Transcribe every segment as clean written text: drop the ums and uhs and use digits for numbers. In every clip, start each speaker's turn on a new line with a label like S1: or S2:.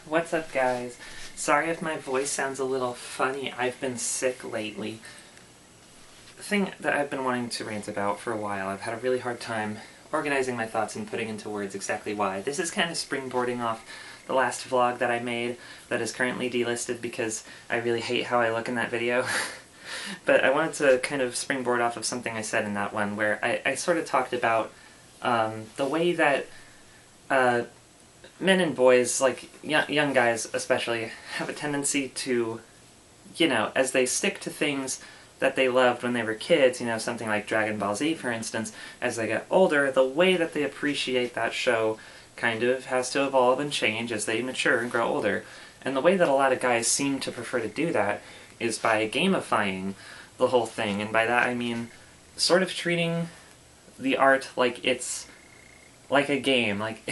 S1: What's up, guys? Sorry if my voice sounds a little funny. I've been sick lately. The thing that I've been wanting to rant about for a while, I've had a really hard time organizing my thoughts and putting into words exactly why. This is kind of springboarding off the last vlog that I made that is currently delisted because I really hate how I look in that video. But I wanted to kind of springboard off of something I said in that one where I sort of talked about the way that men and boys, like young guys especially, have a tendency to, as they stick to things that they loved when they were kids, something like Dragon Ball Z, for instance, as they get older, the way that they appreciate that show kind of has to evolve and change as they mature and grow older. And the way that a lot of guys seem to prefer to do that is by gamifying the whole thing, and by that I mean sort of treating the art like it's like a game, like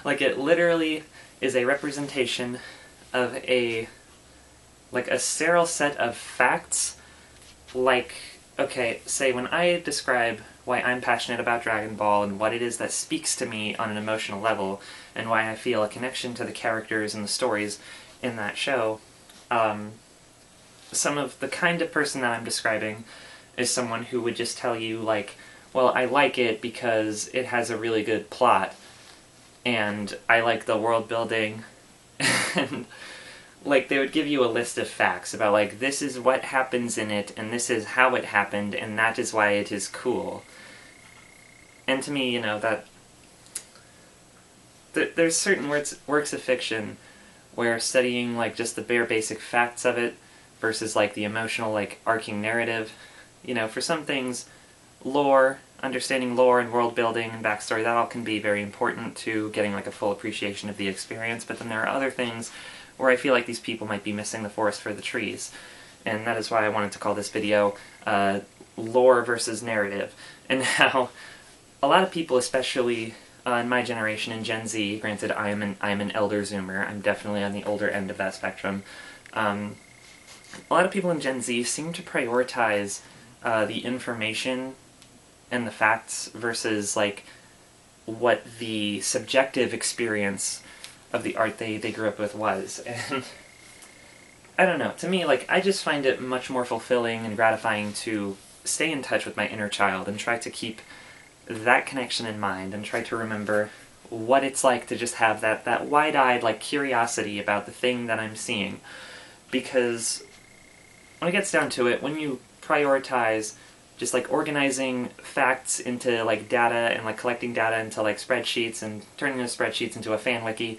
S1: like it literally is a representation of a sterile set of facts. Like, okay, say when I describe why I'm passionate about Dragon Ball and what it is that speaks to me on an emotional level, and why I feel a connection to the characters and the stories in that show, some of the kind of person that I'm describing is someone who would just tell you, like, well, I like it because it has a really good plot, and I like the world building, and like they would give you a list of facts about, like, this is what happens in it, and this is how it happened, and that is why it is cool. And to me, there's certain works of fiction where studying, like, just the bare basic facts of it versus, like, the emotional, like, arcing narrative, for some things, understanding lore and world building and backstory, that all can be very important to getting, like, a full appreciation of the experience, but then there are other things where I feel like these people might be missing the forest for the trees. And that is why I wanted to call this video lore versus narrative, and how a lot of people, especially in my generation, in Gen Z, granted I am an elder Zoomer, I'm definitely on the older end of that spectrum, a lot of people in Gen Z seem to prioritize the information and the facts versus, like, what the subjective experience of the art they grew up with was. And I don't know, to me, like, I just find it much more fulfilling and gratifying to stay in touch with my inner child and try to keep that connection in mind and try to remember what it's like to just have that wide-eyed, like, curiosity about the thing that I'm seeing. Because when it gets down to it, when you prioritize just, like, organizing facts into, like, data and, like, collecting data into, like, spreadsheets and turning those spreadsheets into a fan wiki,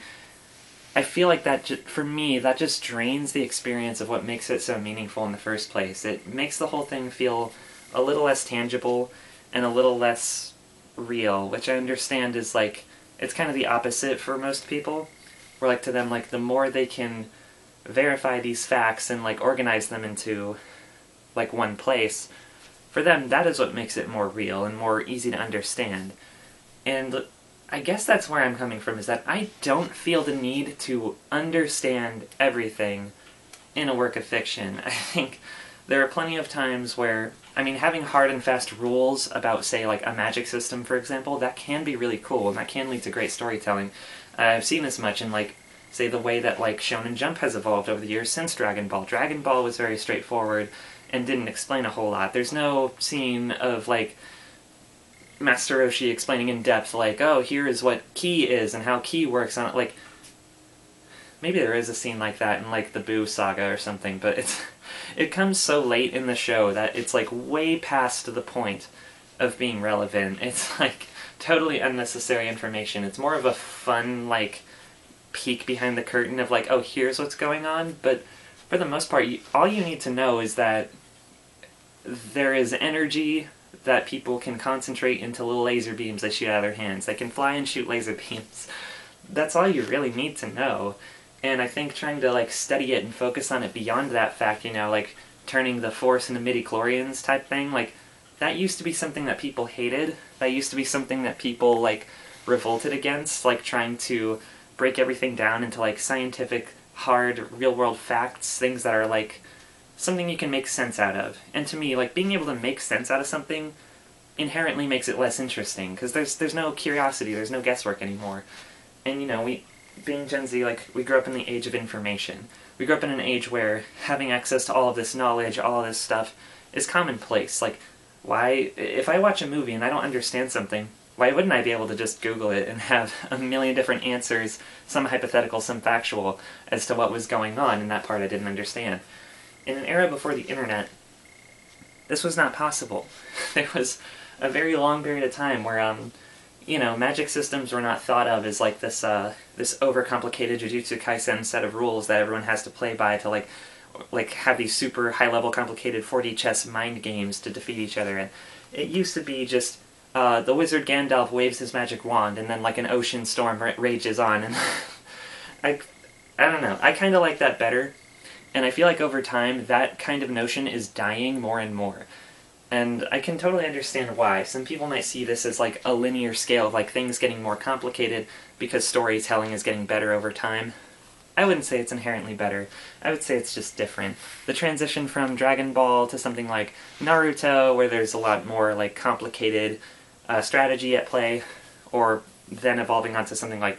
S1: I feel like that, for me, that just drains the experience of what makes it so meaningful in the first place. It makes the whole thing feel a little less tangible and a little less real, which I understand is, like, it's kind of the opposite for most people, where, like, to them, like, the more they can verify these facts and, like, organize them into, like, one place, for them, that is what makes it more real and more easy to understand. And I guess that's where I'm coming from, is that I don't feel the need to understand everything in a work of fiction. I think there are plenty of times where, I mean, having hard and fast rules about, say, like, a magic system, for example, that can be really cool, and that can lead to great storytelling. I've seen this much in, like, say, the way that, like, Shonen Jump has evolved over the years since Dragon Ball. Dragon Ball was very straightforward and didn't explain a whole lot. There's no scene of, like, Master Roshi explaining in depth, like, oh, here is what ki is and how ki works on it. Like, maybe there is a scene like that in, like, the Boo saga or something, but it comes so late in the show that it's, like, way past the point of being relevant. It's, like, totally unnecessary information. It's more of a fun, like, peek behind the curtain of, like, oh, here's what's going on, but for the most part, all you need to know is that there is energy that people can concentrate into little laser beams they shoot out of their hands. They can fly and shoot laser beams. That's all you really need to know. And I think trying to, like, study it and focus on it beyond that fact, like, turning the Force into midi-chlorians type thing, like, that used to be something that people hated. That used to be something that people, like, revolted against, like, trying to break everything down into, like, scientific, hard, real-world facts, things that are, like, something you can make sense out of. And to me, like, being able to make sense out of something inherently makes it less interesting, because there's no curiosity, there's no guesswork anymore. And, being Gen Z, like, we grew up in the age of information. We grew up in an age where having access to all of this knowledge, all of this stuff, is commonplace. Like, why, if I watch a movie and I don't understand something, why wouldn't I be able to just Google it and have a million different answers, some hypothetical, some factual, as to what was going on in that part I didn't understand? In an era before the internet, this was not possible. There was a very long period of time where, magic systems were not thought of as like this overcomplicated Jujutsu Kaisen set of rules that everyone has to play by to like have these super high-level complicated 4D chess mind games to defeat each other. And it used to be just the wizard Gandalf waves his magic wand and then like an ocean storm rages on. And I don't know, I kind of like that better. And I feel like over time that kind of notion is dying more and more. And I can totally understand why. Some people might see this as like a linear scale of like things getting more complicated because storytelling is getting better over time. I wouldn't say it's inherently better. I would say it's just different. The transition from Dragon Ball to something like Naruto, where there's a lot more like complicated strategy at play, or then evolving onto something like,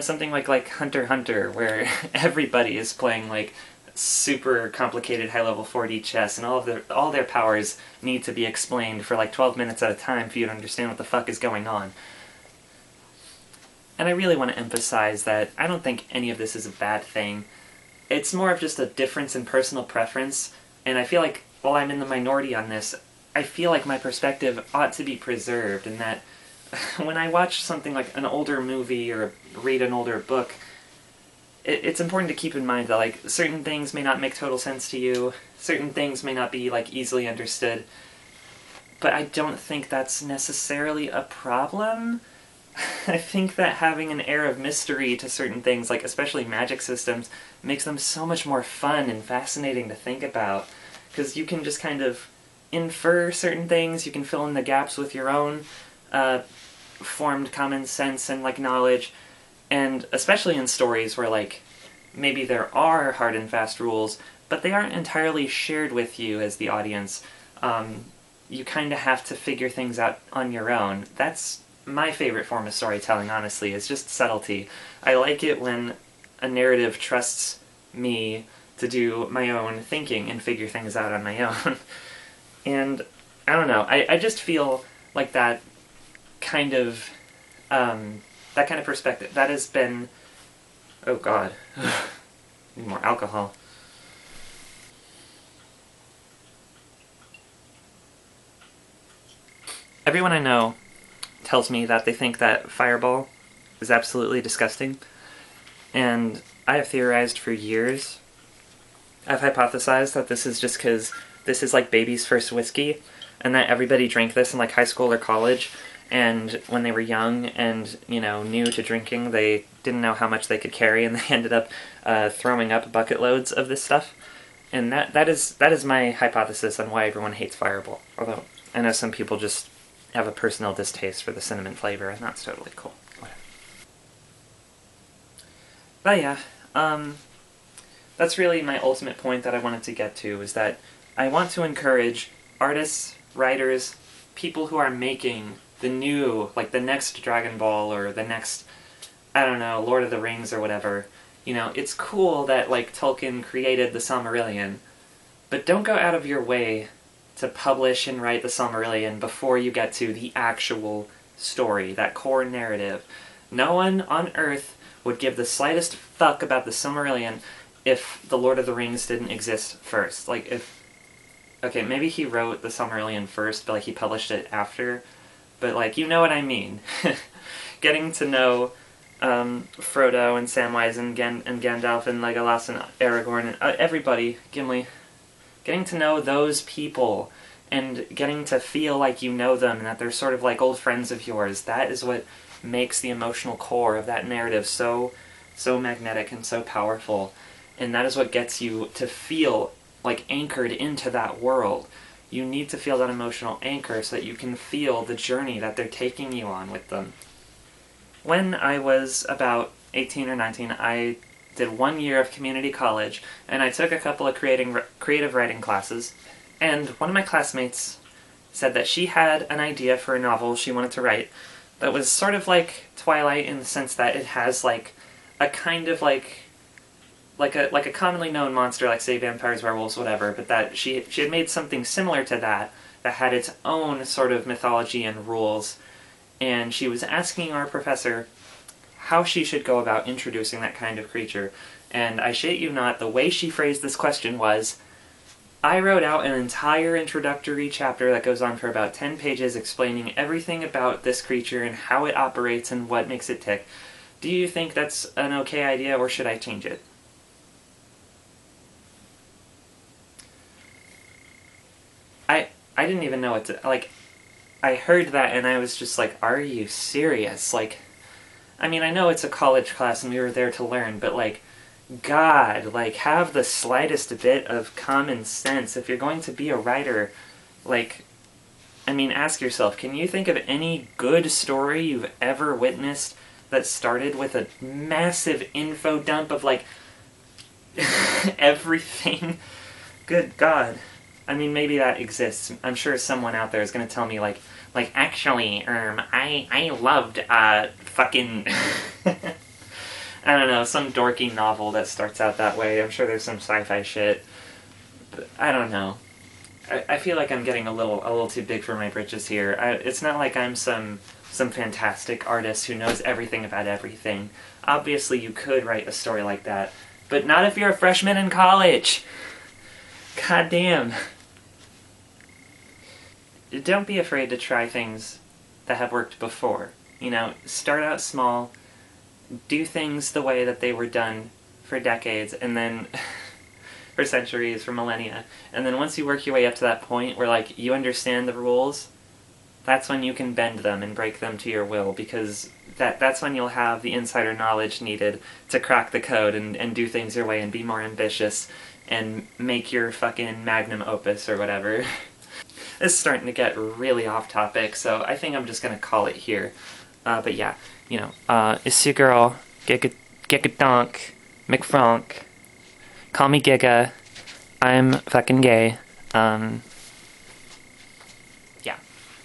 S1: something like Hunter x Hunter, where everybody is playing like super complicated high-level 4D chess, and all their powers need to be explained for like 12 minutes at a time for you to understand what the fuck is going on. And I really want to emphasize that I don't think any of this is a bad thing. It's more of just a difference in personal preference, and I feel like while I'm in the minority on this, I feel like my perspective ought to be preserved, and that when I watch something like an older movie or read an older book, it's important to keep in mind that like certain things may not make total sense to you, certain things may not be like easily understood, but I don't think that's necessarily a problem. I think that having an air of mystery to certain things, like especially magic systems, makes them so much more fun and fascinating to think about, because you can just kind of infer certain things, you can fill in the gaps with your own formed common sense and like knowledge. And especially in stories where, like, maybe there are hard and fast rules, but they aren't entirely shared with you as the audience. You kind of have to figure things out on your own. That's my favorite form of storytelling, honestly, is just subtlety. I like it when a narrative trusts me to do my own thinking and figure things out on my own. And, I don't know, I just feel like that kind of perspective, that has been... Oh god. Need more alcohol. Everyone I know tells me that they think that Fireball is absolutely disgusting, and I have theorized for years. I've hypothesized that this is just because this is like baby's first whiskey, and that everybody drank this in like high school or college, and when they were young and, new to drinking, they didn't know how much they could carry, and they ended up throwing up bucket loads of this stuff. And that is my hypothesis on why everyone hates Fireball. Although, I know some people just have a personal distaste for the cinnamon flavor, and that's totally cool. Whatever. But yeah, that's really my ultimate point that I wanted to get to, is that I want to encourage artists, writers, people who are making the new, like the next Dragon Ball or the next, Lord of the Rings or whatever. It's cool that like Tolkien created the Silmarillion, but don't go out of your way to publish and write the Silmarillion before you get to the actual story, that core narrative. No one on Earth would give the slightest fuck about the Silmarillion if the Lord of the Rings didn't exist first. Like, okay, maybe he wrote the Silmarillion first, but like he published it after. But like, you know what I mean. Getting to know Frodo and Samwise and Gandalf and Legolas and Aragorn and everybody, Gimli. Getting to know those people and getting to feel like you know them and that they're sort of like old friends of yours, that is what makes the emotional core of that narrative so magnetic and so powerful. And that is what gets you to feel like anchored into that world. You need to feel that emotional anchor so that you can feel the journey that they're taking you on with them. When I was about 18 or 19, I did 1 year of community college, and I took a couple of creative writing classes, and one of my classmates said that she had an idea for a novel she wanted to write, that was sort of like Twilight in the sense that it has like a kind of like a commonly known monster, like say vampires, werewolves, whatever, but that she had made something similar to that had its own sort of mythology and rules, and she was asking our professor how she should go about introducing that kind of creature. And I shit you not, the way she phrased this question was, I wrote out an entire introductory chapter that goes on for about 10 pages explaining everything about this creature and how it operates and what makes it tick. Do you think that's an okay idea, or should I change it? I didn't even know what to, like, I heard that and I was just like, are you serious? Like, I mean, I know it's a college class and we were there to learn, but like, God, like, have the slightest bit of common sense. If you're going to be a writer, like, I mean, ask yourself, can you think of any good story you've ever witnessed that started with a massive info dump of, like, everything? Good God. I mean, maybe that exists. I'm sure someone out there is going to tell me, like actually, I loved, fucking, I don't know, some dorky novel that starts out that way. I'm sure there's some sci-fi shit. But I don't know. I feel like I'm getting a little too big for my britches here. It's not like I'm some fantastic artist who knows everything about everything. Obviously, you could write a story like that, but not if you're a freshman in college. God damn. Don't be afraid to try things that have worked before. You know, start out small, do things the way that they were done for decades, and then for centuries, for millennia. And then once you work your way up to that point where, like, you understand the rules, that's when you can bend them and break them to your will, because that's when you'll have the insider knowledge needed to crack the code and do things your way and be more ambitious and make your fucking magnum opus or whatever. This is starting to get really off topic, so I think I'm just gonna call it here. But yeah, you know, it's your girl, Giga Donk, McFrank. Call me Giga. I'm fucking gay.